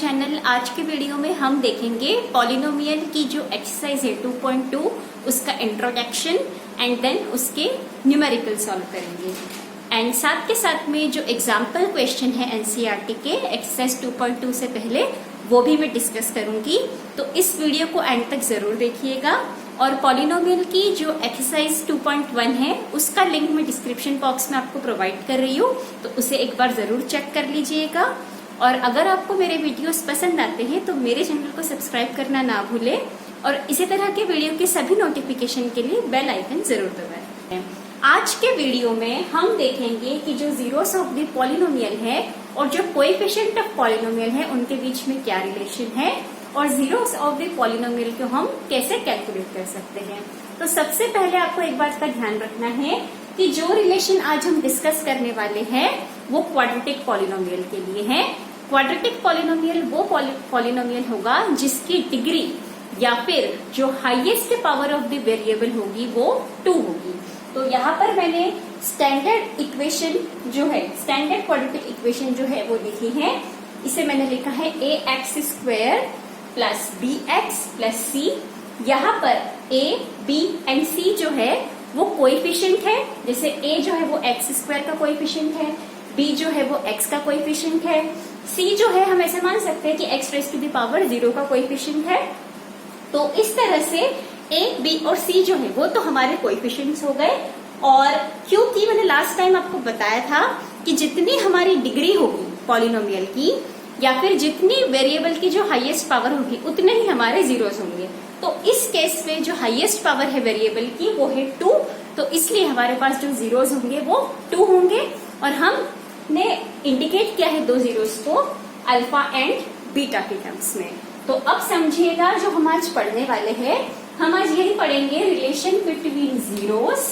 Channel. आज के video में हम देखेंगे पॉलिनोमियल की जो एक्सरसाइज है 2.2 उसका इंट्रोडक्शन एंड देन उसके न्यूमेरिकल सॉल्व करेंगे। एंड साथ के साथ में जो एग्जाम्पल क्वेश्चन है एनसीईआरटी के एक्सरसाइज 2.2 से पहले वो भी मैं डिस्कस करूंगी, तो इस वीडियो को एंड तक जरूर देखिएगा। और पॉलिनोमियल की जो एक्सरसाइज 2.1 है उसका लिंक मैं डिस्क्रिप्शन बॉक्स में आपको प्रोवाइड कर रही हूँ, तो उसे एक बार जरूर चेक कर लीजिएगा। और अगर आपको मेरे वीडियोस पसंद आते हैं तो मेरे चैनल को सब्सक्राइब करना ना भूलें और इसी तरह के वीडियो के सभी नोटिफिकेशन के लिए बेल आइकन जरूर दबाएं। आज के वीडियो में हम देखेंगे कि जो जीरोस ऑफ द पॉलिनोमियल है और जो कोएफिशिएंट ऑफ पॉलिनोमियल है उनके बीच में क्या रिलेशन है और जीरोस ऑफ द पॉलिनोमियल को हम कैसे कैलकुलेट कर सकते हैं। तो सबसे पहले आपको एक बात का ध्यान रखना है कि जो रिलेशन आज हम डिस्कस करने वाले हैं वो क्वाड्रेटिक पॉलिनोमियल के लिए है। क्वाड्रेटिक पॉलिनोमियल वो पॉलिनोमियल होगा जिसकी डिग्री या फिर जो highest power of the variable होगी वो 2 होगी। तो यहाँ पर मैंने स्टैंडर्ड इक्वेशन जो है, स्टैंडर्ड क्वाड्रेटिक इक्वेशन जो है वो लिखी है। इसे मैंने लिखा है ax² plus bx plus c। यहाँ पर a, b एंड c जो है वो कोएफिशिएंट है। जैसे a जो है वो x² का कोएफिशिएंट है, b जो है वो x का कोएफिशिएंट है, c जो है हम ऐसे मान सकते हैं कि x⁻⁴ 0 का कोएफिशिएंट है। तो इस तरह से a, b और c जो है वो तो हमारे कोएफिशिएंट्स हो गए। और क्योंकि मैंने लास्ट टाइम आपको बताया था कि जितनी हमारी डिग्री होगी पॉलिनोमियल की या फिर जितनी वेरिएबल की जो हाईएस्ट पावर होगी उतने ही हमारे जीरोस होंगे। तो इस केस में जो हाईएस्ट पावर है वेरिएबल की वो है 2, तो इसलिए हमारे पास जो जीरोस होंगे वो 2 होंगे। और हमने इंडिकेट किया है 2 जीरोस को अल्फा एंड बीटा के टर्म्स में। तो अब समझिएगा जो हम आज पढ़ने वाले हैं, हम आज यही पढ़ेंगे relation between zeros.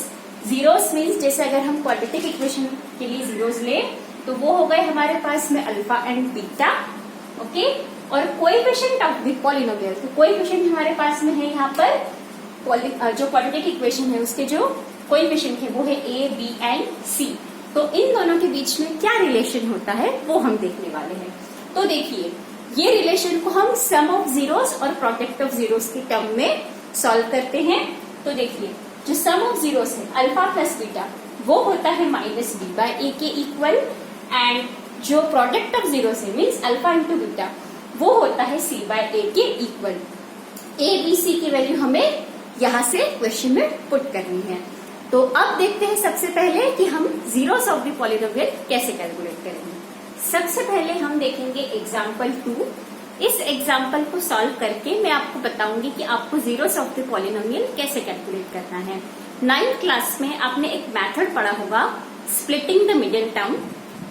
Zeros means जैसे अगर हम क्वाड्रेटिक इक्वेशन के लिए जीरोस ले तो वो हो गए हमारे पास में अल्फा एंड बीटा, ओके। और कोएफिशिएंट ऑफ द पॉलिनोमियल, तो कोएफिशिएंट हमारे पास में है यहाँ पर जो क्वाड्रेटिक इक्वेशन है उसके जो कोएफिशिएंट है वो है a, b एंड c। तो इन दोनों के बीच में क्या रिलेशन होता है वो हम देखने वाले हैं। तो देखिए ये रिलेशन को हम सम ऑफ जीरोस और प्रोडक्ट ऑफ जीरोस के टर्म में सॉल्व करते हैं। तो देखिए जो सम ऑफ जीरोस है अल्फा प्लस बीटा वो होता है -b/a के इक्वल, एंड जो प्रोडक्ट ऑफ जीरोस है मीन्स अल्फा इंटू बीटा वो होता है c/a के इक्वल। a, b, c की वैल्यू हमें यहाँ से क्वेश्चन में पुट करनी है। तो अब देखते हैं सबसे पहले कि हम जीरोस ऑफ द पॉलिनोमियल कैसे कैलकुलेट करेंगे। सबसे पहले हम देखेंगे एग्जाम्पल 2। इस एग्जाम्पल को सॉल्व करके मैं आपको बताऊंगी कि आपको जीरोस ऑफ द पॉलिनोमियल कैसे कैलकुलेट करना है। 9th क्लास में आपने एक मेथड पढ़ा होगा स्प्लिटिंग द मिडिल टर्म,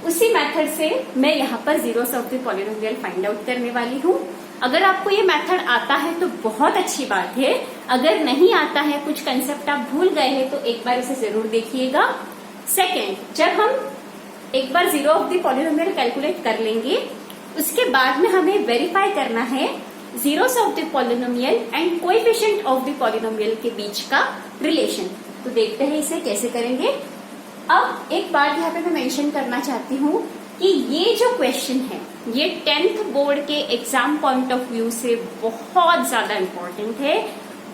उसी मेथड से मैं यहाँ पर zeros of the polynomial find out करने वाली हूँ। अगर आपको ये मेथड आता है तो बहुत अच्छी बात है, अगर नहीं आता है, कुछ कंसेप्ट आप भूल गए हैं तो एक बार इसे जरूर देखिएगा। सेकेंड, जब हम एक बार zero of the polynomial calculate कर लेंगे उसके बाद में हमें वेरीफाई करना है zeros of the polynomial and coefficient of the polynomial के बीच का रिलेशन। तो देखते हैं इसे कैसे करेंगे। अब एक बात यहाँ पे मैं मेंशन करना चाहती हूँ कि ये जो क्वेश्चन है ये 10th बोर्ड के एग्जाम पॉइंट ऑफ व्यू से बहुत ज्यादा इम्पोर्टेंट है।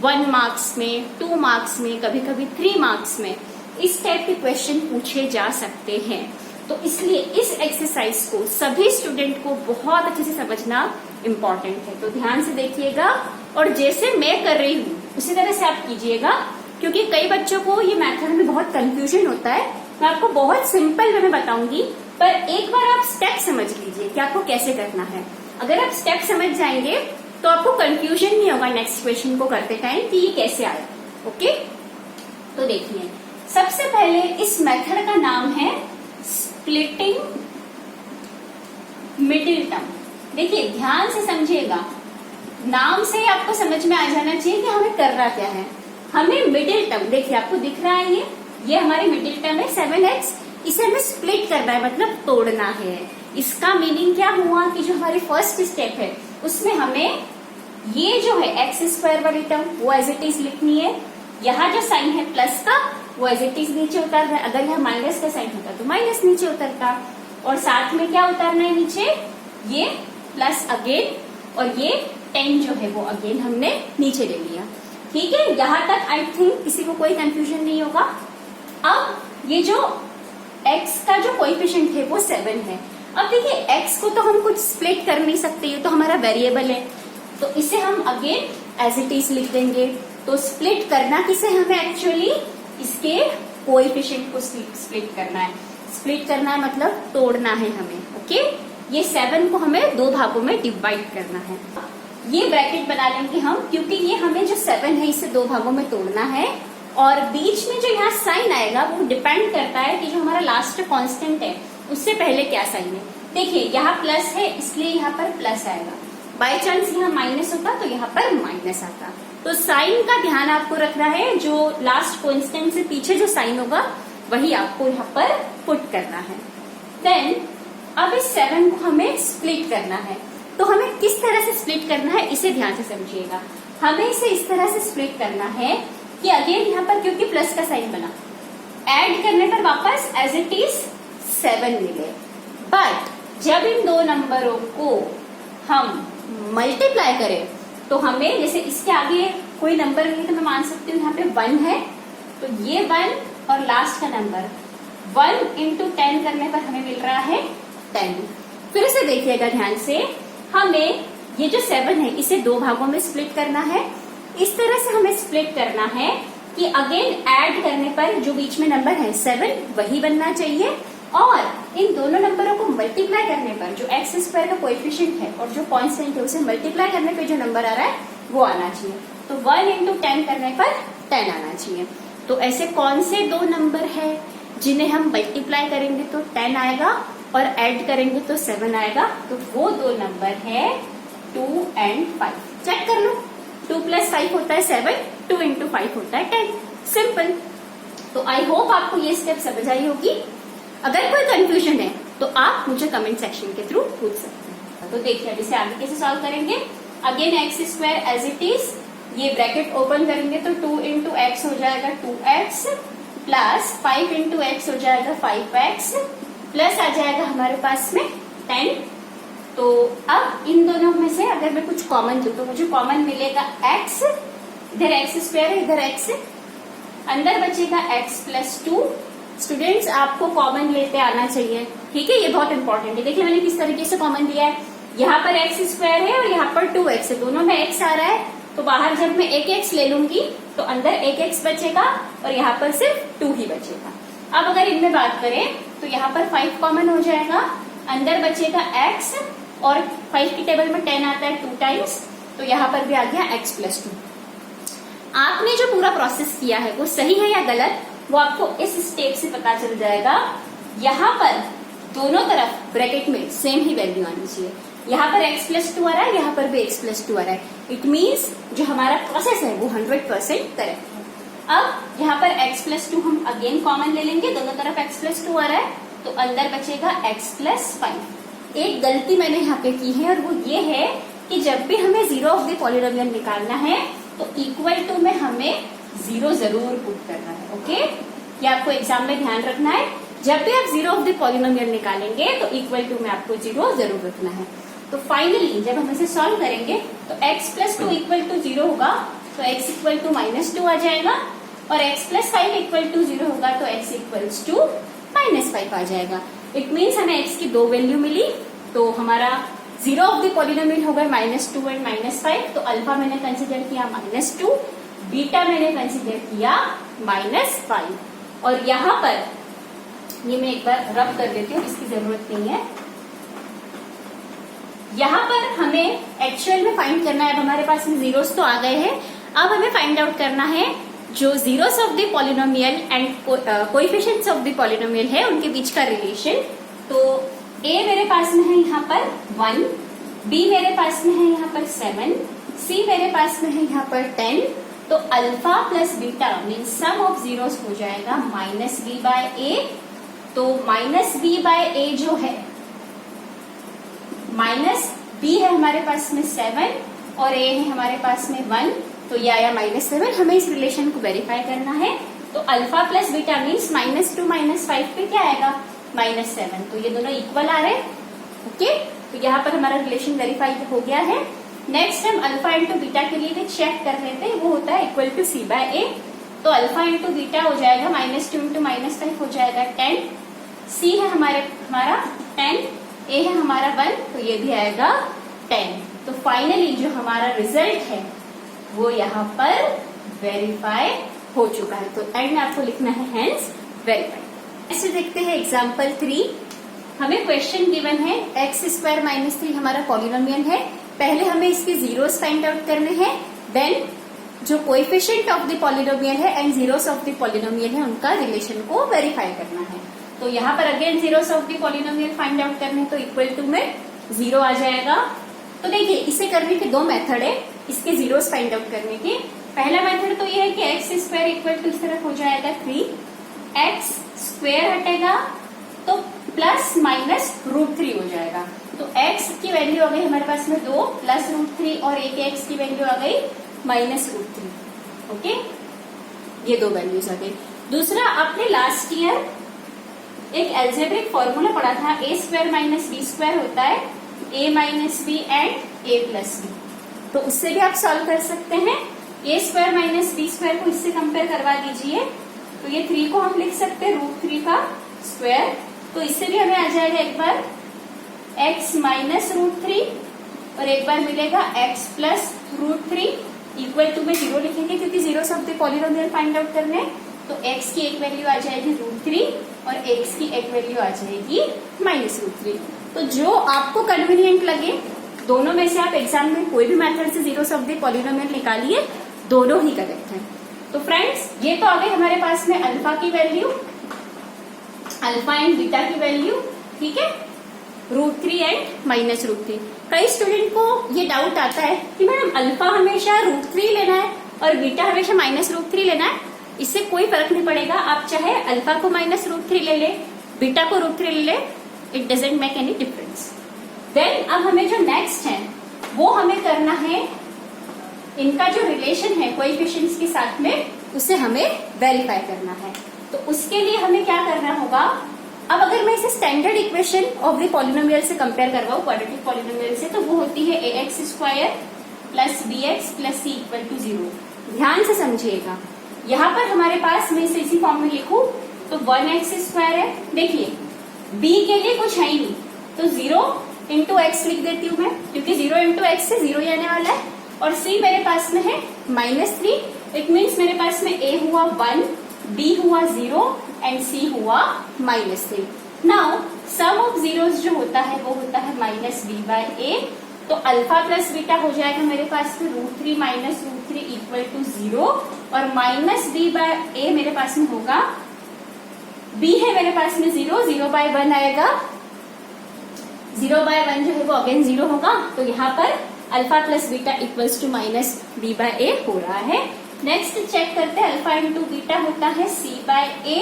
1 मार्क्स में, 2 मार्क्स में, कभी कभी 3 मार्क्स में इस टाइप के क्वेश्चन पूछे जा सकते हैं। तो इसलिए इस एक्सरसाइज को सभी स्टूडेंट को बहुत अच्छे से समझना इम्पोर्टेंट है। तो ध्यान से देखिएगा और जैसे मैं कर रही हूँ उसी तरह से आप कीजिएगा, क्योंकि कई बच्चों को ये मेथड में बहुत कंफ्यूजन होता है। मैं आपको बहुत सिंपल वे में बताऊंगी, पर एक बार आप स्टेप समझ लीजिए कि आपको कैसे करना है। अगर आप स्टेप समझ जाएंगे तो आपको कंफ्यूजन नहीं होगा नेक्स्ट क्वेश्चन को करते टाइम कि ये कैसे आया, ओके। तो देखिए सबसे पहले इस मेथड का नाम है स्प्लिटिंग मिडिल टर्म। देखिए ध्यान से समझिएगा, नाम से आपको समझ में आ जाना चाहिए कि हमें करना क्या है। हमें मिडिल टर्म, देखिए आपको दिख रहा है ये हमारी मिडिल टर्म है 7x, इसे हमें स्प्लिट करना है, मतलब तोड़ना है। इसका मीनिंग क्या हुआ कि जो हमारी फर्स्ट स्टेप है उसमें हमें ये जो है x² वाली टर्म वो एज इट इज लिखनी है। यहाँ जो साइन है प्लस का वो एज इट इज नीचे उतर रहा है, अगर यहाँ माइनस का साइन होता तो माइनस नीचे उतरता। और साथ में क्या उतारना है नीचे, ये प्लस अगेन, और ये 10 जो है वो अगेन हमने नीचे ले लिया। ठीक है, यहां तक आई थिंक किसी को कोई कंफ्यूजन नहीं होगा। अब ये जो x का जो कोएफिशिएंट है वो 7 है। अब देखिए x को तो हम कुछ स्प्लिट कर नहीं सकते, ये तो हमारा वेरिएबल है, तो इसे हम अगेन एज इट इज लिख देंगे। तो स्प्लिट करना किसे हमें एक्चुअली इसके कोएफिशिएंट को स्प्लिट करना है। स्प्लिट करना है मतलब तोड़ना है हमें। ओके, ये 7 को हमें दो भागों में डिवाइड करना है। ये ब्रैकेट बना लेंगे हम, क्योंकि ये हमें जो 7 है इसे दो भागों में तोड़ना है, और बीच में जो यहाँ साइन आएगा वो डिपेंड करता है कि जो हमारा लास्ट कांस्टेंट है उससे पहले क्या साइन है। देखिए यहाँ प्लस है इसलिए यहाँ पर प्लस आएगा, बाय चांस यहाँ माइनस होता तो यहाँ पर माइनस आता। तो साइन का ध्यान आपको रखना है, जो लास्ट कांस्टेंट से पीछे जो साइन होगा वही आपको यहाँ पर पुट करना है। देन अब इस 7 को हमें स्प्लिट करना है, तो हमें किस तरह से स्प्लिट करना है इसे ध्यान से समझिएगा। हमें इसे इस तरह से स्प्लिट करना है कि अगेन यहाँ पर क्योंकि प्लस का साइन बना, ऐड करने पर वापस एज इट इज 7 मिले, बट जब इन दो नंबरों को हम मल्टीप्लाई करें तो हमें, जैसे इसके आगे कोई नंबर नहीं तो मैं मान सकती हूँ यहाँ पे 1 है, तो ये 1 और लास्ट का नंबर 1 इंटू 10 करने पर हमें मिल रहा है 10। फिर से देखिएगा ध्यान से, हमें ये जो 7 है इसे दो भागों में स्प्लिट करना है। इस तरह से हमें स्प्लिट करना है कि अगेन ऐड करने पर जो बीच में नंबर है 7 वही बनना चाहिए, और इन दोनों नंबरों को मल्टीप्लाई करने पर जो एक्स स्क्वायर का कोएफिशिएंट है और जो कांस्टेंट है उसे मल्टीप्लाई करने पे जो नंबर आ रहा है वो आना चाहिए। तो 1 इंटू 10 करने पर 10 आना चाहिए। तो ऐसे कौन से दो नंबर है जिन्हें हम मल्टीप्लाई करेंगे तो 10 आएगा और ऐड करेंगे तो 7 आएगा? तो वो दो नंबर है 2 और 5। चेक कर लो, 2 + 5 होता है 7, 2 इंटू 5 होता है 10। सिंपल। तो आई होप आपको ये स्टेप समझ आई होगी। अगर कोई कंफ्यूजन है तो आप मुझे कमेंट सेक्शन के थ्रू पूछ सकते हैं। तो देखिए अब इसे आगे कैसे सॉल्व करेंगे। Again x square as it is, ये ब्रैकेट ओपन करेंगे तो 2 इंटू एक्स हो जाएगा 2x, प्लस 5 इंटू एक्स हो जाएगा 5x, प्लस आ जाएगा हमारे पास में 10। तो अब इन दोनों में से अगर मैं कुछ कॉमन दूं तो मुझे कॉमन मिलेगा x, इधर एक्स स्क्वायर है इधर x, अंदर बचेगा x प्लस 2। स्टूडेंट्स आपको कॉमन लेते आना चाहिए, ठीक है, ये बहुत इंपॉर्टेंट है। देखिए मैंने किस तरीके से कॉमन लिया है, यहाँ पर एक्स स्क्वायर है और यहाँ पर 2x है, दोनों में x आ रहा है, तो बाहर जब मैं एक x ले लूंगी तो अंदर एक x बचेगा और यहाँ पर सिर्फ 2 ही बचेगा। अब अगर इनमें बात करें तो यहाँ पर 5 कॉमन हो जाएगा, अंदर बचेगा x और 5 की टेबल में 10 आता है 2 टाइम्स, तो यहाँ पर भी आ गया x प्लस 2। आपने जो पूरा प्रोसेस किया है वो सही है या गलत, वो आपको इस स्टेप से पता चल जाएगा। यहाँ पर दोनों तरफ ब्रैकेट में सेम ही वैल्यू आनी चाहिए। यहाँ पर x प्लस 2 आ रहा है, यहाँ पर भी x प्लस 2 आ रहा है। इट मीन्स जो हमारा प्रोसेस है वो 100% करेक्ट है। अब यहाँ पर x प्लस 2 हम अगेन कॉमन ले लेंगे, दोनों तरफ x प्लस 2 आ रहा है, तो अंदर बचेगा x प्लस 5। एक गलती मैंने यहाँ पे की है और वो ये है कि जब भी हमें जीरो ऑफ द पॉलिनोमियल निकालना है तो इक्वल टू में हमें 0 जरूर पुट करना है। ओके, ये आपको एग्जाम में ध्यान रखना है। जब भी आप जीरो ऑफ द पॉलिनोमियल निकालेंगे तो इक्वल टू में आपको 0 जरूर रखना है। तो फाइनली जब हम इसे सॉल्व करेंगे तो x प्लस 2 इक्वल टू 0 होगा तो x इक्वल टू -2 आ जाएगा, और x प्लस 5 इक्वल टू 0 होगा तो x इक्वल्स टू -5 आ जाएगा। इट मीन्स हमें x की दो वैल्यू मिली, तो हमारा जीरो ऑफ द पॉलिनोमियल हो गए -2 और -5। तो अल्फा मैंने कंसिडर किया -2, बीटा मैंने कंसिडर किया -5, और यहाँ पर ये मैं एक बार रब कर देती हूँ, इसकी जरूरत नहीं है। यहाँ पर हमें एक्चुअल में फाइंड करना है। अब हमारे पास में जीरोस तो आ गए हैं, अब हमें फाइंड आउट करना है जो zeros of the polynomial and coefficients of the polynomial है उनके बीच का रिलेशन। तो a मेरे पास में है यहाँ पर 1, b मेरे पास में है यहाँ पर 7, c मेरे पास में है यहाँ पर 10। तो alpha plus beta mean sum of zeros हो जाएगा -b/a। तो -b/a जो है -b है हमारे पास में 7 और a है हमारे पास में 1, तो ये आया -7। हमें इस रिलेशन को वेरीफाई करना है। तो अल्फा प्लस बीटा मीन्स -2 -5 पे क्या आएगा -7, तो ये दोनों इक्वल आ रहे हैं। ओके, तो यहाँ पर हमारा रिलेशन वेरीफाइड हो गया है। नेक्स्ट हम अल्फा इंटू बीटा के लिए भी चेक कर रहे थे, वो होता है इक्वल टू सी बाय ए। तो अल्फा इंटू बीटा हो जाएगा -2 इंटू -5 हो जाएगा 10, सी है हमारा 10, ए है हमारा 1, तो ये भी आएगा 10। तो फाइनली जो हमारा रिजल्ट है वो यहाँ पर वेरीफाई हो चुका है। तो एंड में आपको लिखना है हेंस वेरीफाइड। ऐसे देखते हैं एग्जाम्पल 3। हमें क्वेश्चन गिवन है x² - 3 हमारा पॉलिनोमियल है। पहले हमें इसके जीरोस फाइंड आउट करने हैं, देन जो कोएफिशिएंट ऑफ द पॉलिनोमियल है and zeros of the polynomial है उनका रिलेशन को वेरीफाई करना है। तो यहाँ पर again zeros of the polynomial find out करने, तो इक्वल टू में 0 आ जाएगा। तो देखिए इसे करने के दो मेथड है इसके जीरोस फाइंड आउट करने के। पहला मेथड तो ये है कि x² इक्वल टू इस तरफ हो जाएगा 3, x² हटेगा तो प्लस माइनस √3 हो जाएगा। तो x की वैल्यू आ गई हमारे पास में 2 प्लस √3 और एक x की वैल्यू आ गई -√3। ओके, ये दो वैल्यूज आ गई। दूसरा, आपने लास्ट ईयर एक एल्जेब्रिक फॉर्मूला पढ़ा था, a² - b² होता है a - b and a + b। तो उससे भी आप सॉल्व कर सकते हैं। a² - b² को इससे कंपेयर करवा दीजिए, तो ये 3 को हम लिख सकते हैं √3 का स्क्वायर। तो इससे भी हमें आ जाएगा एक बार x - √3 और एक बार मिलेगा x + √3 इक्वल टू में 0 लिखेंगे क्योंकि zeros of the polynomial find out करने। तो x की एक वैल्यू आ जाएगी √3 और x की एक वैल्यू आ जाएगी -√3। तो जो आपको कन्वीनियंट लगे दोनों में से आप एग्जाम में कोई भी मेथड से जीरोस ऑफ द पॉलिनोमियल निकालिए, दोनों ही करेक्ट है। तो फ्रेंड्स ये तो आ गई हमारे पास में अल्फा की वैल्यू, अल्फा एंड बीटा की वैल्यू, ठीक है, √3 एंड -√3। कई स्टूडेंट को ये डाउट आता है कि मैडम अल्फा हमेशा √3 लेना है और बीटा हमेशा -√3 लेना है। इससे कोई फर्क नहीं पड़ेगा, आप चाहे अल्फा को -√3 ले ले, बीटा को √3 ले ले, it doesn't make any difference. Then अब हमें जो नेक्स्ट है वो हमें करना है, इनका जो रिलेशन है कोएफिशिएंट्स के साथ में उसे हमें वेरीफाई करना है। तो उसके लिए हमें क्या करना होगा, अब अगर मैं इसे standard equation of the polynomial से कंपेयर करवाऊं, क्वाड्रेटिक पॉलिनोमियल से, तो वो होती है ax² + bx + c = 0। ध्यान से समझिएगा, यहाँ पर हमारे पास मैं इसे इसी फॉर्म में लिखूं तो 1x² है। देखिए b के लिए कुछ है ही नहीं, तो 0 × x लिख देती हूँ मैं, क्योंकि 0 × x से 0 ही आने वाला है। और c मेरे पास में है -3, इट मीन्स मेरे पास में a हुआ 1, b हुआ 0 एंड c हुआ -3। नाउ सम ऑफ जीरोस जो होता है वो होता है -b/a। तो अल्फा प्लस बीटा हो जाएगा मेरे पास में √3 - √3 = 0 और -b/a मेरे पास में होगा, b है मेरे पास में 0, 0/1 आएगा, 0/1 जो है वो अगेन 0 होगा। तो यहाँ पर अल्फा प्लस बीटा = -b/a हो रहा है। नेक्स्ट चेक करते हैं, अल्फा इंटू बीटा होता है c/a।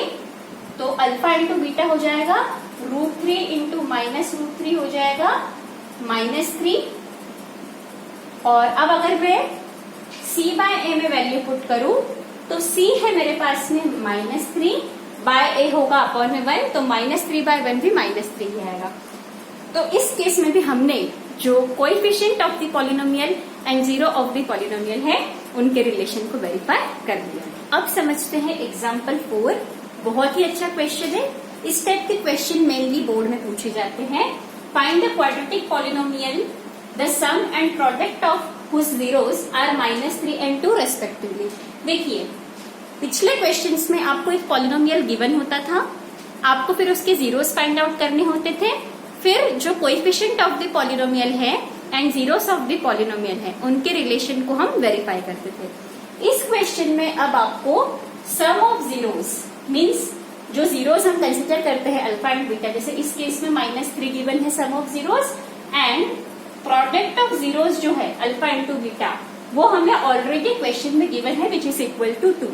तो अल्फा इंटू बीटा हो जाएगा √3 × -√3 हो जाएगा -3। और अब अगर मैं c/a में वैल्यू पुट करूं तो c है मेरे पास में -3/a होगा अपॉन में 1, तो -3/1 भी -3 ही आएगा। तो इस केस में भी हमने जो coefficient of the polynomial and zero of the polynomial है उनके रिलेशन को वेरीफाई कर दिया। अब समझते हैं एग्जाम्पल 4। बहुत ही अच्छा क्वेश्चन है। इस टाइप के क्वेश्चन मेनली बोर्ड में पूछे जाते हैं। Find the quadratic polynomial the sum and product of whose zeros are -3 and 2 respectively. देखिए पिछले क्वेश्चंस में आपको एक पॉलिनोमियल गिवन होता था, आपको फिर उसके जीरोस फाइंड आउट करने होते थे, फिर जो कोएफिशिएंट ऑफ द पॉलिनोमियल है and zeros of the polynomial है उनके रिलेशन को हम वेरीफाई करते थे। इस क्वेश्चन में अब आपको सम ऑफ जीरोस मीन्स जो जीरोस हम कंसिडर करते हैं अल्फा एंड बीटा, जैसे इस केस में -3 गिवन है sum of zeros, and product of zeros जो है अल्फा इंटू बीटा वो हमें ऑलरेडी क्वेश्चन में गिवन है विच इज इक्वल टू 2।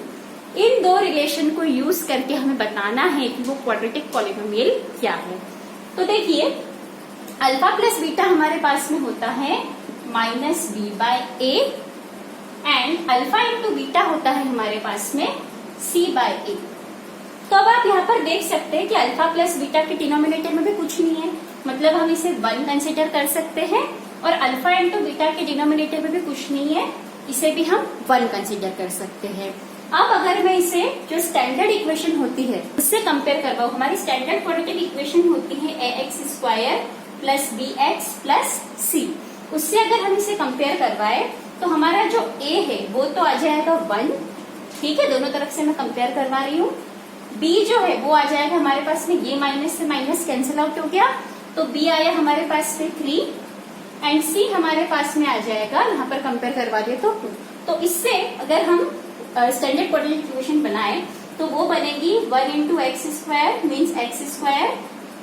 इन दो रिलेशन को यूज करके हमें बताना है कि वो क्वाड्रेटिक पॉलिनोमियल क्या है। तो देखिए अल्फा प्लस बीटा हमारे पास में होता है -b/a and alpha into beta होता है हमारे पास में c/a। तो अब आप यहाँ पर देख सकते हैं कि अल्फा प्लस बीटा के डिनोमिनेटर में भी कुछ नहीं है, मतलब हम इसे 1 कंसिडर कर सकते हैं, और अल्फा इंटू बीटा के डिनोमिनेटर में भी कुछ नहीं है, इसे भी हम 1 कंसिडर कर सकते हैं। अब अगर मैं इसे जो स्टैंडर्ड इक्वेशन होती है उससे कंपेयर करवाऊं, हमारी स्टैंडर्ड क्वाड्रेटिक इक्वेशन होती है ax² plus bx plus c, उससे अगर हम इसे कंपेयर करवाए तो हमारा जो a है वो तो आ जाएगा 1, ठीक है, दोनों तरफ से मैं कंपेयर करवा रही हूँ। b जो है वो आ जाएगा हमारे पास में, ये माइनस से माइनस कैंसिल आउट हो गया, तो b आया हमारे पास में 3, एंड c हमारे पास में आ जाएगा, यहाँ पर कंपेयर करवा दे तो 2। तो इससे अगर हम स्टैंडर्ड क्वाड्रेटिक इक्वेशन बनाए तो वो बनेगी 1 into x² means x²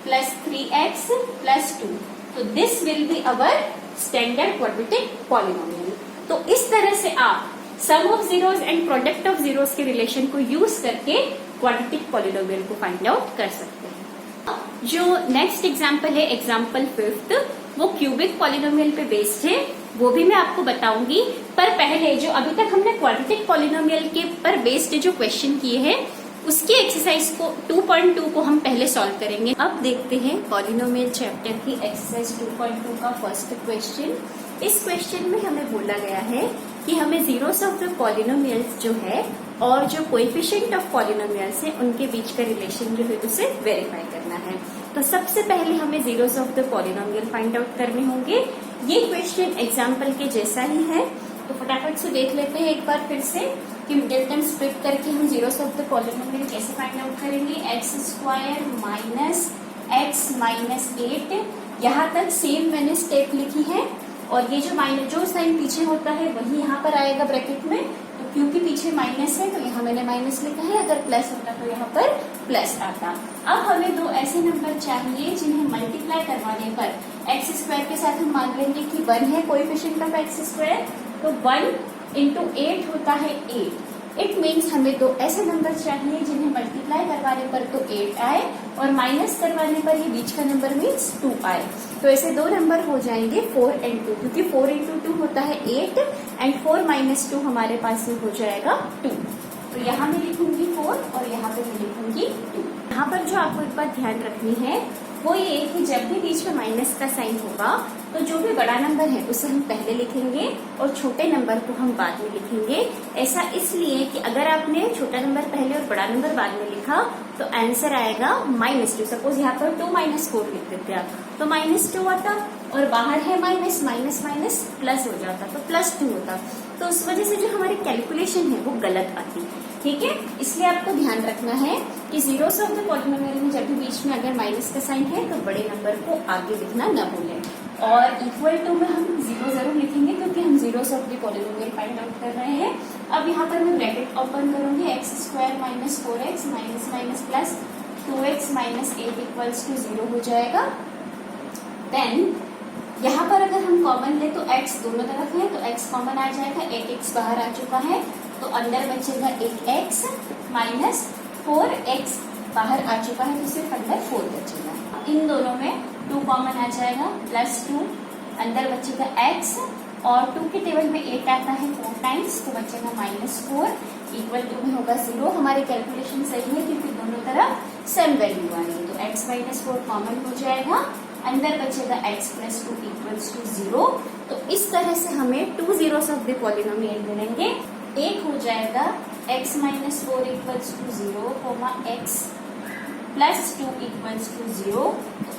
plus 3x plus 2। तो this will be our standard quadratic polynomial. तो इस तरह से आप sum of zeros and product of zeros के रिलेशन को यूज करके क्वाड्रेटिक पॉलिनोमियल को फाइंड आउट कर सकते हैं। जो नेक्स्ट एग्जाम्पल है, एग्जाम्पल 5th, वो क्यूबिक पॉलिनोमियल पे बेस्ड है, वो भी मैं आपको बताऊंगी। पर पहले जो अभी तक हमने क्वाड्रेटिक पॉलिनोमियल के पर बेस्ड जो क्वेश्चन किए हैं उसकी एक्सरसाइज को 2.2 को हम पहले सॉल्व करेंगे। अब देखते हैं पॉलिनोमियल चैप्टर की एक्सरसाइज 2.2 का फर्स्ट क्वेश्चन। इस क्वेश्चन में हमें बोला गया है कि हमें जीरोस ऑफ द पॉलिनोमियल्स जो है और जो कोएफिशिएंट ऑफ पॉलिनोमियल्स है उनके बीच का रिलेशन जो है उसे वेरीफाई करना है। तो सबसे पहले हमें zeros of the polynomial find out करने होंगे। ये क्वेश्चन एग्जाम्पल के जैसा ही है, तो फटाफट से देख लेते हैं एक बार फिर से कि मिडिल टर्म स्प्लिट करके हम जीरोस ऑफ द पॉलिनोमियल कैसे फाइंड आउट करेंगे। x² माइनस x माइनस 8, यहाँ तक सेम मैंने स्टेप लिखी है, और ये जो माइनस जो साइन पीछे होता है वही यहाँ पर आएगा ब्रैकेट में, तो क्योंकि पीछे माइनस है तो यहाँ मैंने माइनस लिखा है, अगर प्लस होता तो यहाँ पर प्लस आता। अब हमें दो ऐसे नंबर चाहिए जिन्हें मल्टीप्लाई करवाने पर x² के साथ हम मान लेंगे कि 1 है कोएफिशिएंट ऑफ x², तो 1 इंटू 8 होता है 8। इट मीन्स हमें दो ऐसे नंबर चाहिए जिन्हें मल्टीप्लाई करवाने पर तो 8 आए और माइनस करवाने पर ये बीच का नंबर मीन्स 2 आए। तो ऐसे दो नंबर हो जाएंगे 4 and 2, क्योंकि 4 into 2 होता है 8 एंड 4 minus 2 हमारे पास में हो जाएगा 2। तो यहाँ मैं लिखूंगी 4 और यहाँ पे मैं लिखूंगी 2। यहाँ पर जो आपको एक बात ध्यान रखनी है वो ये कि जब भी बीच में माइनस का साइन होगा तो जो भी बड़ा नंबर है उसे हम पहले लिखेंगे और छोटे नंबर को हम बाद में लिखेंगे। ऐसा इसलिए कि अगर आपने छोटा नंबर पहले और बड़ा नंबर बाद में लिखा तो आंसर आएगा -2। सपोज यहाँ पर 2 - 4 लिख देते आप तो -2 आता, और बाहर है माइनस माइनस माइनस प्लस हो जाता तो +2 होता। तो उस वजह से जो हमारी कैलकुलेशन है वो गलत आती, ठीक है। इसलिए आपको ध्यान रखना है कि जीरोस ऑफ द पॉलिनोमियल में जब भी बीच में अगर माइनस का साइन है तो बड़े नंबर को आगे लिखना न भूलें, और इक्वल टू में हम 0 जरूर लिखेंगे क्योंकि हम zeros of the polynomial find out कर रहे हैं। अब यहाँ पर मैं ब्रैकेट ओपन करूंगी, x² minus 4x minus minus plus 2x minus 8 equals to 0 हो जाएगा। देन यहाँ पर अगर हम कॉमन ले तो x दोनों तरफ है तो x कॉमन आ जाएगा, 8x बाहर आ चुका है तो अंदर बचेगा 8x माइनस 4x बाहर आ चुका है तो सिर्फ अंदर 4 बचेगा। इन दोनों में 2 कॉमन आ जाएगा +2, अंदर बचेगा x और 2 के टेबल में 8 आता है 4 टाइम्स तो बचेगा -4 इक्वल टू में होगा 0। हमारी कैलकुलेशन सही है क्योंकि दोनों तरफ सेम वैल्यू आ रही है तो x माइनस 4 कॉमन हो जाएगा, अंदर बचेगा x प्लस 2 इक्वल्स टू 0। तो इस तरह से हमें 2 जीरोस ऑफ द पॉलिनोमियल मिलेंगे। एक हो जाएगा x minus 4 equals to 0, x plus 2 equals to 0,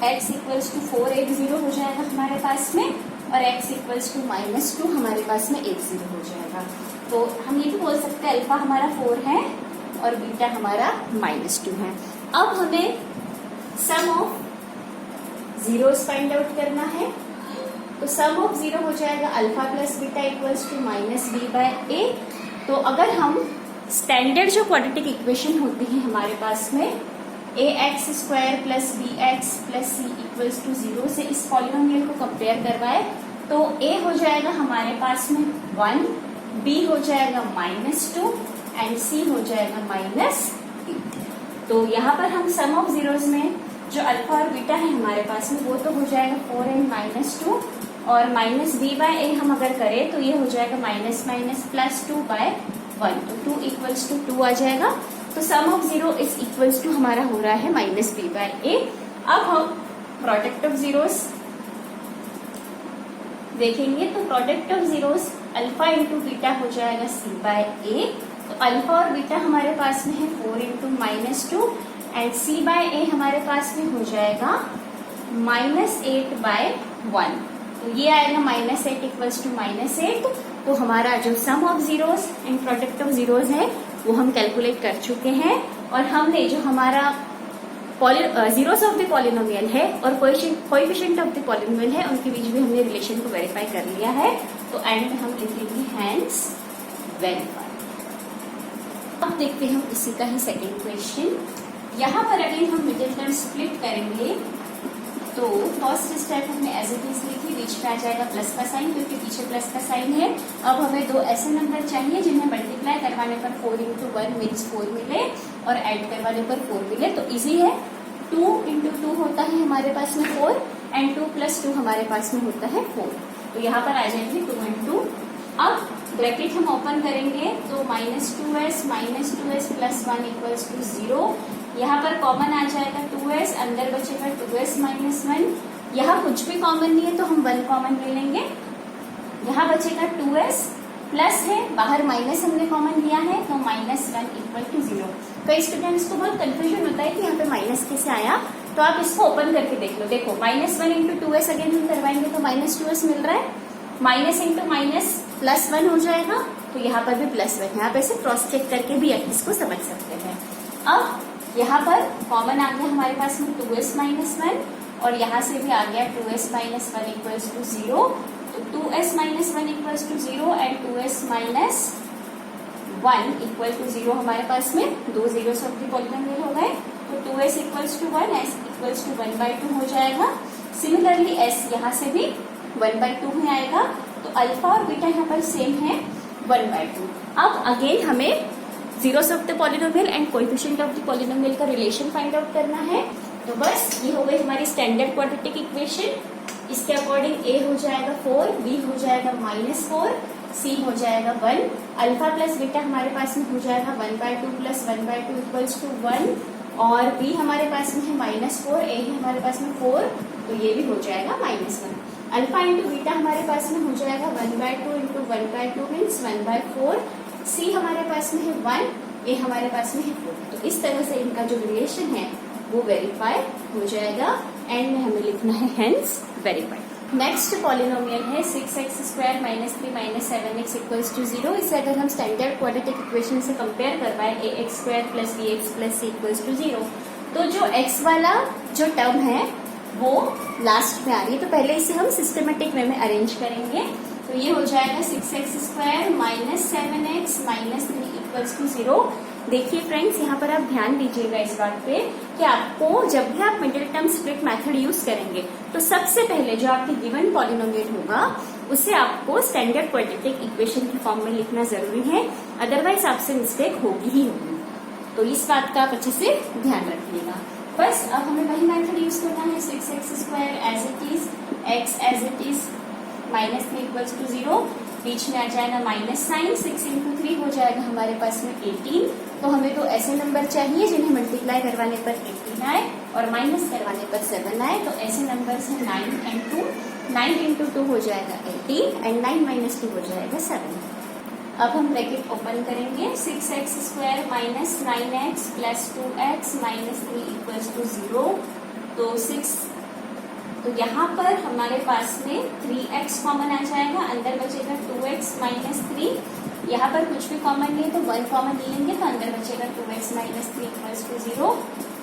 x equals to 4 1 0 हो जाएगा हमारे पास में, और x इक्वल्स टू -2 हमारे पास में 1 0 हो जाएगा। तो हम ये भी बोल सकते हैं अल्फा हमारा 4 है और बीटा हमारा -2 है। अब हमें sum of zeros find out करना है, तो सम ऑफ 0 हो जाएगा alpha plus beta equals to -b/a। तो अगर हम स्टैंडर्ड जो क्वाड्रेटिक इक्वेशन होती है हमारे पास में ax² plus bx plus c equals to 0 से इस पॉलिनोमियल को कंपेयर करवाए तो a हो जाएगा हमारे पास में 1, b हो जाएगा -2 एंड c हो जाएगा -8। तो यहाँ पर हम सम ऑफ जीरोस में जो अल्फा और बीटा है हमारे पास में वो तो हो जाएगा 4 एंड -2, और -b/a हम अगर करें तो ये हो जाएगा माइनस माइनस +2/1 तो 2 इक्वल्स टू 2 आ जाएगा। तो sum of 0 is equals to हमारा हो रहा है -b/a। अब हम प्रोडक्ट ऑफ जीरोस देखेंगे तो product of zeros alpha into beta हो जाएगा सी बाय ए। तो अल्फा और बीटा हमारे पास में है 4 इंटू -2 एंड सी बाय ए हमारे पास में हो जाएगा -8/1। तो ये आएगा -8 इक्वल्स टू -8। तो हमारा जो sum of zeros and product of zeros है वो हम कैलकुलेट कर चुके हैं और हमने जो हमारा जीरोस ऑफ द पॉलिनोमियल है और कोएफिशिएंट ऑफ द पॉलिनोमियल है उनके बीच भी हमने रिलेशन को वेरीफाई कर लिया है। तो एंड में हम लिखेंगे हैंस वेरीफाई। अब देखते हैं हम इसी का ही सेकंड क्वेश्चन। यहाँ पर अगेन हम मिडिल टर्म स्प्लिट करेंगे। तो फर्स्ट स्टेप हमने एज इट इज लिखी, बीच में आ जाएगा प्लस का साइन क्योंकि पीछे प्लस का साइन है। अब हमें दो ऐसे नंबर चाहिए जिन्हें मल्टीप्लाई करवाने पर 4 इंटू 1 मीन्स 4 मिले और ऐड करवाने पर 4 मिले। तो इजी है, 2 इंटू 2 होता है हमारे पास में 4 एंड 2 प्लस 2 हमारे पास में होता है 4। तो यहाँ पर आ जाएंगे 2 इंटू। अब ब्रैकेट हम ओपन करेंगे तो -2s प्लस 1 इक्वल्स टू 0। यहाँ पर कॉमन आ जाएगा 2s, अंदर बचेगा 2s माइनस 1। यहाँ कुछ भी कॉमन नहीं है तो हम 1 कॉमन ले लेंगे। यहाँ बचेगा 2s प्लस है, बाहर माइनस हमने कॉमन लिया है तो -1 इक्वल टू 0। कई स्टूडेंट्स को बहुत कंफ्यूजन होता है कि यहाँ पे माइनस कैसे आया, तो आप इसको ओपन करके देख लो। देखो -1 इंटू 2s अगेन हम करवाएंगे तो -2s मिल रहा है, माइनस इंटू माइनस +1 हो जाएगा। तो यहाँ पर भी +1 है, आप ऐसे क्रॉस चेक करके भी इसको समझ सकते हैं। अब यहाँ पर कॉमन आ गया हमारे पास में 2s माइनस 1 और यहाँ से भी आ गया 2s माइनस 1 इक्वल्स टू 0। तो 2s minus 1 equals to 0 and 2s minus 1 equal to 0 हमारे पास में दो जीरोस ऑफ द पॉलिनोमियल हो गए। तो 2s equals to 1, s equals to 1/2 हो जाएगा। सिमिलरली s यहाँ से भी 1/2 में आएगा। तो अल्फा और बीटा यहाँ पर सेम है 1/2। अब अगेन हमें zeros of the polynomial and coefficient of the polynomial का रिलेशन फाइंड आउट करना है। तो बस ये हो गई हमारी स्टैंडर्ड क्वाड्रेटिक इक्वेशन। इसके अकॉर्डिंग a हो जाएगा 4, b हो जाएगा -4, c हो जाएगा 1। अल्फा प्लस बीटा हमारे पास में हो जाएगा 1/2 प्लस 1/2 इक्वल्स टू 1 और b हमारे पास में है -4, a है हमारे पास में 4 तो ये भी हो जाएगा -1। अल्फा इंटू बीटा हमारे पास में हो जाएगा 1/2 इंटू 1/2 मीन्स 1/4। c हमारे पास में है 1, a हमारे पास में है 4। तो इस तरह से इनका जो रिलेशन है वो वेरीफाई हो जाएगा। एंड में हमें लिखना है हेंस वेरीफाइड। नेक्स्ट पॉलिनोमियल है 6x² -3 7x इक्वल्स टू 0। इसे अगर हम स्टैंडर्ड क्वाड्रेटिक इक्वेशन से कंपेयर करवाएं ax² plus bx plus c equals to 0, तो जो x वाला जो टर्म है वो लास्ट में आ रही है। तो पहले इसे हम सिस्टमेटिक वे में अरेंज करेंगे। तो ये हो जाएगा 6x² -7x -3 इक्वल्स टू 0। देखिए फ्रेंड्स, यहाँ पर आप ध्यान दीजिएगा इस बात पे कि आपको जब भी आप middle term split method use करेंगे तो सबसे पहले जो आपके गिवन पॉलिनोमियल होगा उसे आपको स्टैंडर्ड क्वाड्रेटिक इक्वेशन की फॉर्म में लिखना जरूरी है, अदरवाइज आपसे मिस्टेक होगी ही होगी। तो इस बात का आप अच्छे से ध्यान रखिएगा। बस अब हमें वही मेथड यूज करना है, 6x² as it is, x as it is, -3 equals to 0, बीच में आ जाएगा माइनस साइन, 6 इंटू 3 हो जाएगा हमारे पास में 18। तो हमें तो ऐसे नंबर चाहिए जिन्हें मल्टीप्लाई करवाने पर 18 आए और माइनस करवाने पर 7 आए। तो ऐसे नंबर्स हैं 9 एंड 2, 9 इंटू 2 हो जाएगा 18 एंड 9 माइनस 2 हो जाएगा 7। अब हम ब्रैकेट ओपन करेंगे, 6x² minus 9x plus 2x minus 3 equals to 0। तो 6, तो यहाँ पर हमारे पास में 3x कॉमन आ जाएगा, अंदर बचेगा 2x माइनस 3। यहाँ पर कुछ भी कॉमन नहीं है तो 1 कॉमन ले लेंगे तो अंदर बचेगा 2x minus 3 equals to 0।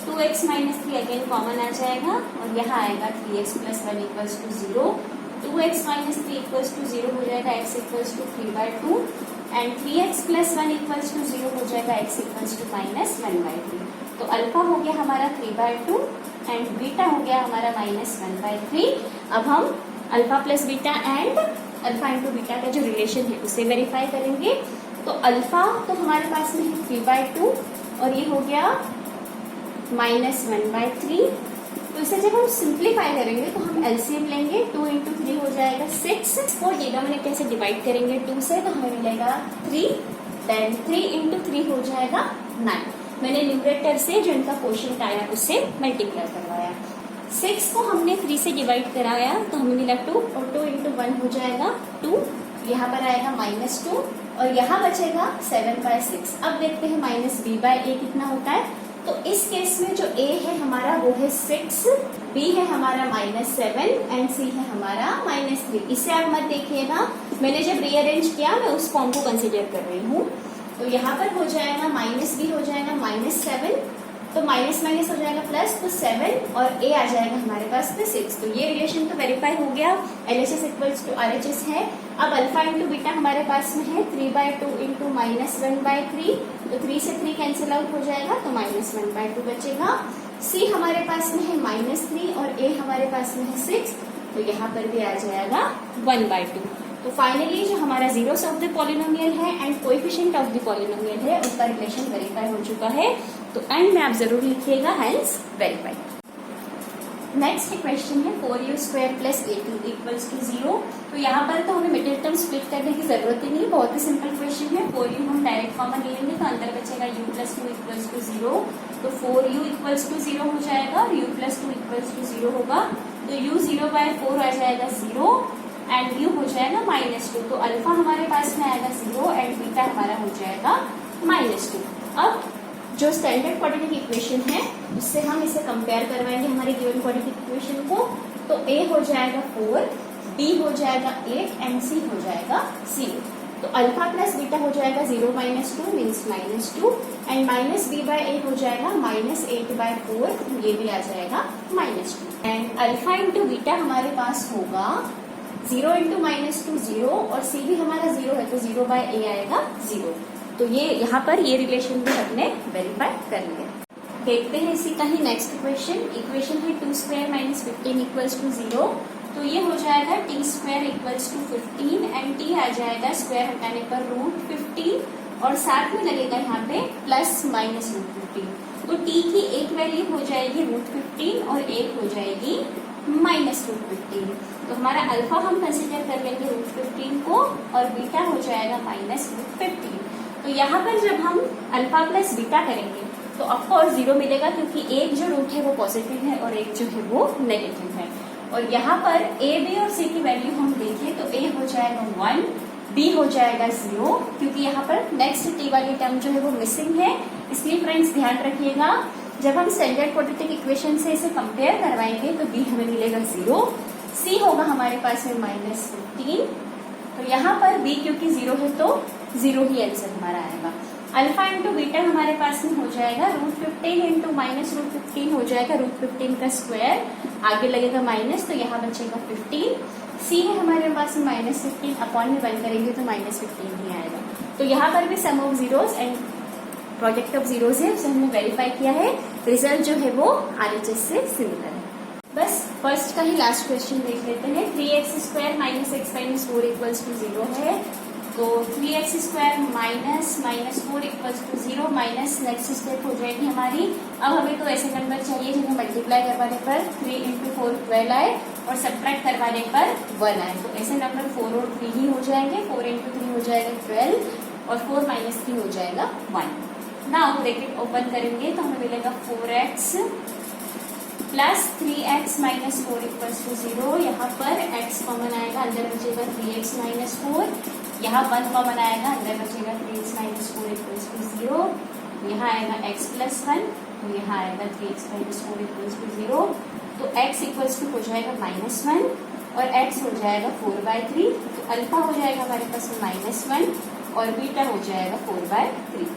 2x minus 3 again common आ जाएगा और यहाँ आएगा 3x plus 1 equals to 0। 2x minus 3 equals to 0 हो जाएगा, x equals to 3/2 and 3x plus 1 equals to 0 हो जाएगा, x इक्वल्स टू माइनस 1/3। तो अल्फा हो गया हमारा 3/2 एंड बीटा हो गया हमारा माइनस 1/3। अब हम alpha plus beta and alpha into beta का जो रिलेशन है उसे वेरीफाई करेंगे। तो अल्फा तो हमारे पास में है 3/2 और ये हो गया माइनस 1/3। तो इसे जब हम सिंप्लीफाई करेंगे तो हम एलसीएम लेंगे, 2 इंटू 3 हो जाएगा 6। को डिनोमिनेटर से डिवाइड करेंगे 2 से तो हमें मिलेगा 3, देन 3 इंटू 3 हो जाएगा 9। मैंने न्यूमरेटर से जो इनका क्वोशिएंट आया उससे मल्टीप्लाई करवाया। 6 को हमने 3 से डिवाइड कराया तो हमें मिला 2 और 2 इंटू 1 हो जाएगा 2, यहाँ पर आएगा -2 और यहाँ बचेगा 7/6। अब देखते हैं -b/a कितना होता है। तो इस केस में जो a है हमारा वो है 6, b है हमारा -7 एंड c है हमारा -3। इसे आप मत देखिएगा, मैंने जब रीअरेंज किया मैं उस फॉर्म को कंसिडर कर रही हूँ। तो यहाँ पर हो जाएगा -b हो जाएगा -7, तो माइनस माइनस हो जाएगा प्लस, तो 7 और a आ जाएगा हमारे पास में 6। तो ये रिलेशन तो वेरीफाई हो गया, LHS इक्वल्स टू RHS है। अब अल्फा इंटू बीटा हमारे पास में है 3/2 इंटू -1/3, तो 3 से 3 कैंसिल आउट हो जाएगा तो -1/2 बचेगा। c हमारे पास में है -3 और a हमारे पास में है 6, तो यहाँ पर भी आ जाएगा 1/2। तो फाइनली जो हमारा जीरोस ऑफ द पॉलिनोमियल है and coefficient of the polynomial है उसका रिलेशन वेरीफाई हो चुका है। तो एंड में आप जरूर लिखिएगा हेंस वेरीफाई। नेक्स्ट क्वेश्चन है 4u² + a2 = 0। तो यहाँ पर तो हमें मिडिल टर्म स्प्लिट करने की जरूरत ही नहीं, बहुत ही सिंपल क्वेश्चन है। 4u हम डायरेक्ट कॉमन ले लेंगे तो अंदर बचेगा u + 2 = 0, तो 4u = 0 हो जाएगा और u + 2 = 0 होगा, तो u 0/4 आ जाएगा 0 एंड u हो जाएगा -2। तो अल्फा हमारे पास में आएगा 0 एंड बीटा हमारा हो जाएगा -2। अब जो स्टैंडर्ड क्वाड्रेटिक इक्वेशन है उससे हम इसे कंपेयर करवाएंगे हमारे गिवन क्वाड्रेटिक इक्वेशन को। तो a हो जाएगा 4, b हो जाएगा 8 एंड c हो जाएगा 0। तो अल्फा प्लस बीटा हो जाएगा 0 - 2 मीन्स -2 एंड -b/a हो जाएगा -8/4, ये भी आ जाएगा -2 एंड अल्फा इंटू बीटा हमारे पास होगा 0 इंटू -2 0 और c भी हमारा 0 है तो 0/a आएगा 0। तो ये यहाँ पर ये रिलेशन भी हमने वेरीफाई कर लिया। देखते हैं इसी का ही नेक्स्ट इक्वेशन है 2² - 15 = 0। तो ये हो जाएगा t² = 15 एंड t आ जाएगा स्क्वायर हटाने पर √15 और साथ में लगेगा यहाँ पे प्लस माइनस √15। तो t की एक वैल्यू हो जाएगी √15 और एक हो जाएगी -√15। तो हमारा अल्फा हम कंसिडर कर लेंगे √15 को और बीटा हो जाएगा -√15। तो यहाँ पर जब हम अल्फा प्लस बीटा करेंगे तो ऑफकोर्स 0 मिलेगा क्योंकि एक जो रूट है वो पॉजिटिव है और एक जो है वो नेगेटिव है। और यहाँ पर a, b और c की वैल्यू हम देखें तो a हो जाएगा 1, b हो जाएगा 0 क्योंकि यहाँ पर नेक्स्ट t वाली टर्म जो है वो मिसिंग है। इसलिए फ्रेंड्स ध्यान रखिएगा, जब हम स्टैंडर्ड क्वाड्रेटिक इक्वेशन से इसे कंपेयर करवाएंगे तो b हमें मिलेगा 0, c होगा हमारे पास में -15। तो यहाँ पर b क्योंकि 0 है तो 0 ही आंसर हमारा आएगा। अल्फा इंटू बीटा हमारे पास में हो जाएगा √15 इंटू -√15 हो जाएगा √15 का स्क्वायर, आगे लगेगा माइनस तो यहाँ बचेगा 15। c है हमारे पास में -15, अपॉन में 1 करेंगे तो -15 ही आएगा। तो यहाँ पर भी sum of zeros and product of zeros है, उसे हमने वेरीफाई किया है। रिजल्ट जो है वो RHS से सिमिलर है। बस फर्स्ट का ही लास्ट क्वेश्चन देख लेते हैं। 3x² - x - 4 = 0 है। तो 3x² - -4 = 0 माइनस नेक्स्ट स्टेप हो जाएगी हमारी। अब हमें तो ऐसे नंबर चाहिए जिन्हें मल्टीप्लाई करवाने पर 3 × 4 12 आए और सब्ट्रैक्ट करवाने पर 1 आए। तो ऐसे नंबर 4 और 3 ही हो जाएंगे। 4 × 3 हो जाएगा 12 और 4 - 3 हो जाएगा 1। नाउ ब्रैकेट ओपन करेंगे तो हमें मिलेगा 4x प्लस 3x - 4 = 0। यहाँ पर x कॉमन आएगा, अंदर बचेगा 3x - 4। यहाँ 1 कॉमन आएगा, अंदर बचेगा 3x - 4 = 0। यहाँ आएगा x + 1, तो यहाँ आएगा 3x - 4 = 0। तो x = हो जाएगा -1 और x हो जाएगा 4/3। तो अल्फा हो जाएगा हमारे पास -1 और बीटा हो जाएगा 4/3।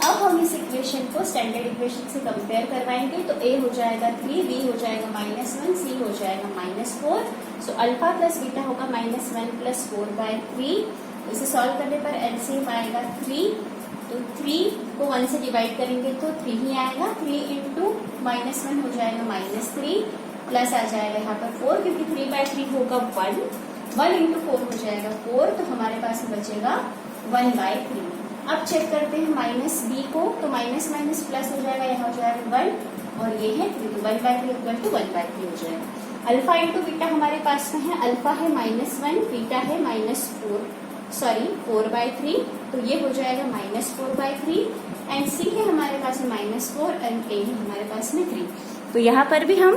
अब हम इस इक्वेशन को स्टैंडर्ड इक्वेशन से कंपेयर करवाएंगे तो a हो जाएगा 3, b हो जाएगा -1, c हो जाएगा -4। सो अल्फा प्लस बीटा होगा -1 + 4/3। इसे सॉल्व करने पर एलसीएम आएगा 3। तो 3 को 1 से डिवाइड करेंगे तो 3 ही आएगा। 3 × -1 हो जाएगा -3 प्लस आ जाएगा यहाँ पर 4 क्योंकि 3/3 होगा 1। 1 × 4 हो जाएगा 4, तो हमारे पास बचेगा 1/3। अब चेक करते हैं -b को, तो माइनस माइनस प्लस हो जाएगा, यहाँ हो जाएगा 1 और ये है 3, तो 1/3 = 1/3 हो जाएगा। अल्फा इंटू बीटा हमारे पास में है, अल्फा है -1, बीटा है -4/3, तो ये हो जाएगा -4/3 एंड c है हमारे पास में -4 एंड a है हमारे पास में 3। तो यहाँ पर भी हम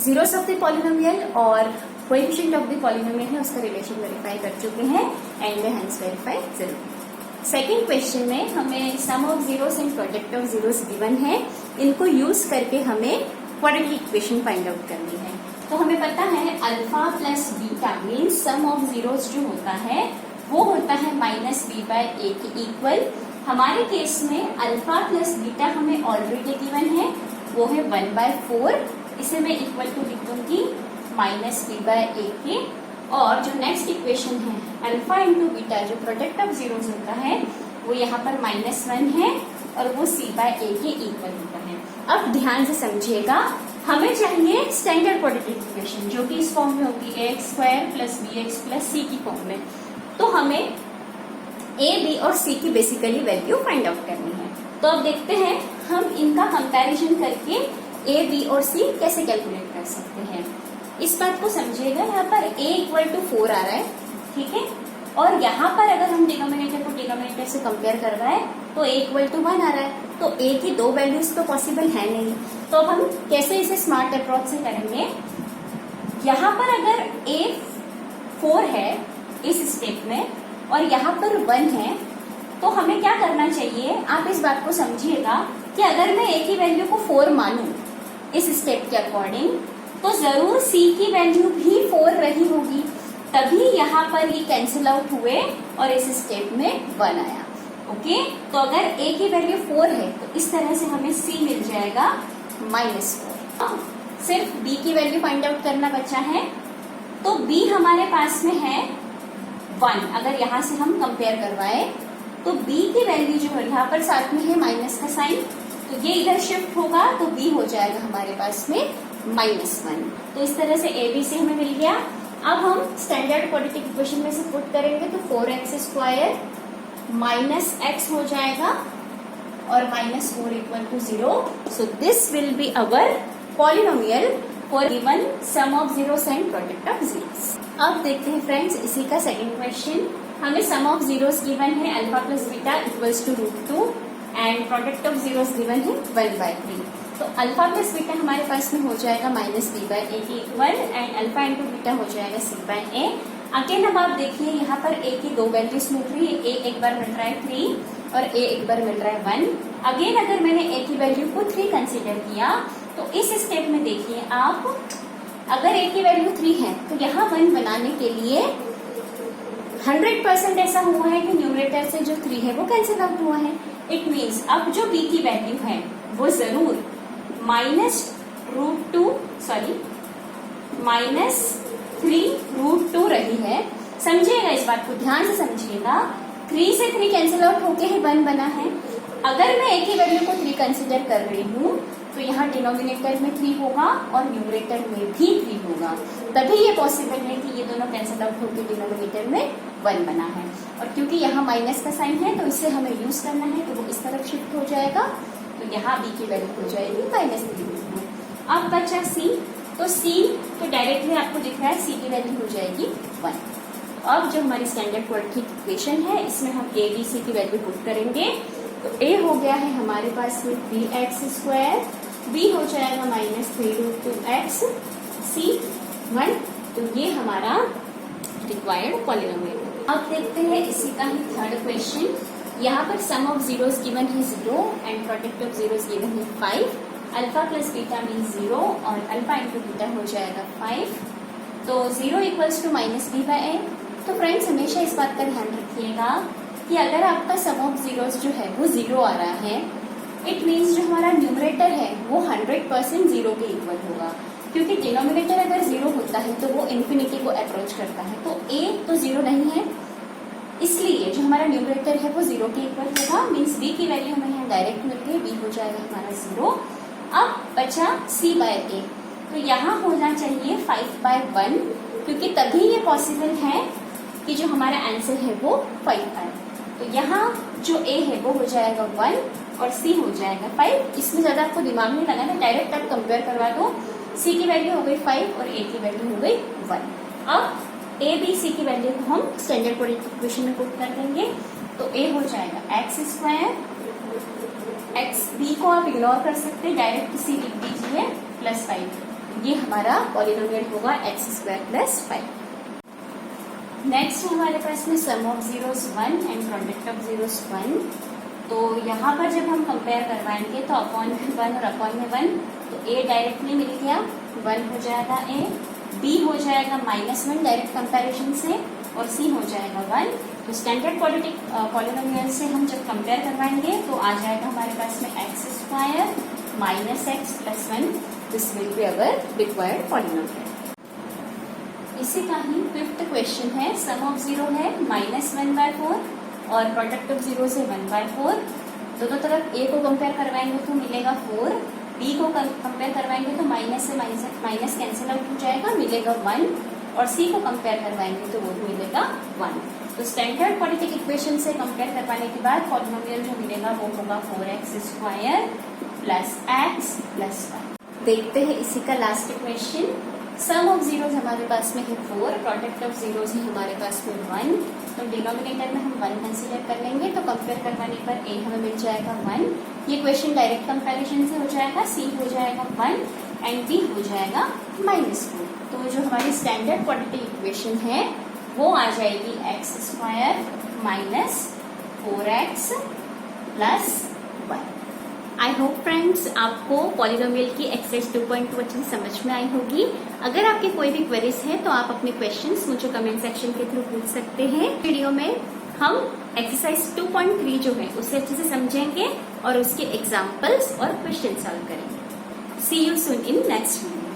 जीरोस ऑफ द पॉलिनोमियल और कोएफिशिएंट ऑफ द पॉलिनोमियल है उसका रिलेशन वेरीफाई कर चुके हैं एंड हेंस वेरीफाई जरूर। सेकेंड क्वेश्चन में हमें sum of zeros and product of zeros given है, इनको यूज करके हमें क्वाड्रेटिक इक्वेशन फाइंड आउट करनी है। तो हमें पता है alpha plus beta means sum of zeros जो होता है वो होता है माइनस बी बाय ए के इक्वल। हमारे केस में अल्फा प्लस बीटा हमें ऑलरेडी गिवन है, वो है 1/4। इसे मैं इक्वल टू लिखूंगी माइनस बी बाय ए के, और जो नेक्स्ट इक्वेशन है अल्फा इंटू बीटा जो प्रोडक्ट ऑफ जीरोस होता है वो यहाँ पर -1 है और वो सी बाय ए के इक्वल होता है। अब ध्यान से समझिएगा, हमें चाहिए स्टैंडर्ड क्वाड्रेटिक इक्वेशन जो कि इस फॉर्म में होगी ax² plus bx plus c की फॉर्म में। तो हमें a, b और c की बेसिकली वैल्यू फाइंड आउट करनी है। तो अब देखते हैं हम इनका कंपैरिजन करके a, b और c कैसे कैलकुलेट कर सकते हैं। इस बात को समझिएगा, यहाँ पर a इक्वल टू 4 आ रहा है, ठीक है, और यहाँ पर अगर हम डिनोमिनेटर को डिनोमिनेटर से कंपेयर करवाए तो a इक्वल टू 1 आ रहा है, तो a की दो वैल्यूज तो पॉसिबल है नहीं। तो अब हम कैसे इसे स्मार्ट अप्रोच से करेंगे। यहाँ पर अगर a 4 है इस स्टेप में और यहाँ पर 1 है, तो हमें क्या करना चाहिए, आप इस बात को समझिएगा कि अगर मैं a की वैल्यू को 4 मानूं इस स्टेप के अकॉर्डिंग, तो जरूर c की वैल्यू भी 4 रही होगी, तभी यहाँ पर ये कैंसिल आउट हुए और इस स्टेप में 1 आया। ओके, तो अगर a की वैल्यू 4 है तो इस तरह से हमें c मिल जाएगा -4। सिर्फ b की वैल्यू फाइंड आउट करना बचा है, तो b हमारे पास में है 1। अगर यहाँ से हम कंपेयर करवाए तो b की वैल्यू जो है यहाँ पर साथ में है माइनस का साइन, तो ये इधर शिफ्ट होगा तो b हो जाएगा हमारे पास में -1। तो इस तरह से a b से हमें मिल गया। अब हम स्टैंडर्ड क्वाड्रेटिक इक्वेशन में से पुट करेंगे तो 4x² माइनस x हो जाएगा और -4 equal to 0। So this will be our polynomial for given sum of zeros and product of zeros. अब देखते हैं फ्रेंड्स इसी का सेकंड क्वेश्चन। हमें सम ऑफ जीरोस गिवन है alpha plus beta equals to √2 and product of zeros given है 1/3। तो alpha plus beta हमारे पास में हो जाएगा माइनस बी बाय ए के equal and alpha into beta हो जाएगा सी बाय ए। अगेन अब आप देखिए यहाँ पर a की दो वैल्यूज मिल रही है, a एक बार मिल रहा है 3 और a एक बार मिल रहा है 1। अगेन अगर मैंने a की वैल्यू को 3 कंसिडर किया तो इस स्टेप में देखिए आप, अगर a की वैल्यू 3 है तो यहाँ 1 बनाने के लिए 100% ऐसा हुआ है कि न्यूमरेटर से जो 3 है वो कैंसिल आउट हुआ है। इट मीन्स अब जो b की वैल्यू है वो जरूर -3√2 रही है। समझिएगा इस बात को, ध्यान से समझिएगा, 3 से 3 कैंसिल आउट होके ही 1 बना है। अगर मैं a की वैल्यू को 3 कंसिडर कर रही हूँ तो यहाँ डिनोमिनेटर में 3 होगा और न्यूमरेटर में भी 3 होगा, तभी ये पॉसिबल है कि ये दोनों कैंसिल आउट होकर डिनोमिनेटर में 1 बना है। और क्योंकि यहाँ माइनस का साइन है तो इसे हमें यूज करना है, तो वो इस तरफ शिफ्ट हो जाएगा, तो यहाँ b की वैल्यू हो जाएगी -3। अब बचा c, तो c तो डायरेक्टली आपको दिख रहा है c की वैल्यू हो जाएगी 1। अब जो हमारी स्टैंडर्ड क्वाड्रेटिक इक्वेशन है इसमें हम a b c की वैल्यू पुट करेंगे, तो a हो गया है हमारे पास में 3x², b हो जाएगा -3√2x, c 1। तो ये हमारा रिक्वायर्ड पॉलिनोमियल। अब देखते हैं इसी का ही थर्ड क्वेश्चन। यहाँ पर सम ऑफ जीरोस गिवन है 0 and product of zeros given है 5। अल्फा प्लस बीटा मीन 0 और अल्फा इंटू बीटा हो जाएगा 5। तो 0 equals to -b by a। तो फ्रेंड्स हमेशा इस बात का ध्यान रखिएगा कि अगर आपका सम ऑफ जीरोस जो है वो 0 आ रहा है, इट मीन्स जो हमारा न्यूमरेटर है वो 100% 0 के इक्वल होगा, क्योंकि डिनोमिनेटर अगर 0 होता है तो वो इन्फिनिटी को अप्रोच करता है, तो a तो 0 नहीं है, इसलिए जो हमारा न्यूमरेटर है वो 0 के इक्वल होगा। मीन्स b की वैल्यू हमें यहाँ डायरेक्ट मिल गई, b हो जाएगा हमारा 0। अब बचा c बाय a, तो यहाँ होना चाहिए 5/1, क्योंकि तभी ये पॉसिबल है कि जो हमारा आंसर है वो 5 आए। तो यहाँ जो a है वो हो जाएगा 1 और c हो जाएगा 5। इसमें ज्यादा आपको दिमाग नहीं लगाना, डायरेक्ट आप कंपेयर करवा दो। c की वैल्यू हो गई 5 और a की वैल्यू हो गई 1। अब a b c की वैल्यू को हम स्टैंडर्ड क्वाड्रेटिक इक्वेशन में पुट कर देंगे, तो a हो जाएगा x², x b को आप इग्नोर कर सकते हैं, डायरेक्ट c लिख दीजिए +5। ये हमारा पॉलिनोमियल होगा x² + 5। नेक्स्ट हमारे पास में sum of zeros 1 and product of zeros 1। तो यहाँ पर जब हम कंपेयर करवाएंगे तो अपॉन में 1 और अपॉन में 1, तो a डायरेक्टली मिल गया 1 हो जाएगा a, b हो जाएगा -1 डायरेक्ट कंपैरिजन से, और c हो जाएगा 1। तो स्टैंडर्ड पॉलिनोमियल से हम जब कंपेयर करवाएंगे तो आ जाएगा हमारे पास में x² - x + 1। This will be our required polynomial. इसी का ही 5th क्वेश्चन है। सम ऑफ जीरो है -1/4 और प्रोडक्ट ऑफ जीरो से 1/4। दोनों तरफ a को कंपेयर करवाएंगे तो मिलेगा 4, b को कंपेयर करवाएंगे तो माइनस से माइनस कैंसिल आउट हो जाएगा, मिलेगा 1, और c को कंपेयर करवाएंगे तो वो मिलेगा 1। तो स्टैंडर्ड क्वाड्रेटिक इक्वेशन से कंपेयर करवाने के बाद पॉलिनोमियल जो मिलेगा वो होगा 4x² + x + 1। देखते हैं इसी का last equation. Sum of zeros हमारे पास में है 4, प्रोडक्ट ऑफ जीरोस है हमारे पास में 1। तो डिनोमिनेटर में हम 1 कंसीडर कर लेंगे, तो कंपेयर करवाने पर a हमें मिल जाएगा 1। ये क्वेश्चन डायरेक्ट कंपैरिजन से हो जाएगा, c हो जाएगा 1 एंड b हो जाएगा -4। तो जो हमारी स्टैंडर्ड क्वाड्रेटिक इक्वेशन है वो आ जाएगी x² - 4x + 1। I hope friends आपको पॉलिनोमियल की एक्सरसाइज 2.2 अच्छे से समझ में आई होगी। अगर आपके कोई भी क्वेरीज हैं तो आप अपने क्वेश्चंस मुझे कमेंट सेक्शन के थ्रू पूछ सकते हैं। वीडियो में हम एक्सरसाइज 2.3 जो है उसे अच्छे से समझेंगे और उसके एग्जाम्पल्स और क्वेश्चन सॉल्व करेंगे। See you soon in next video.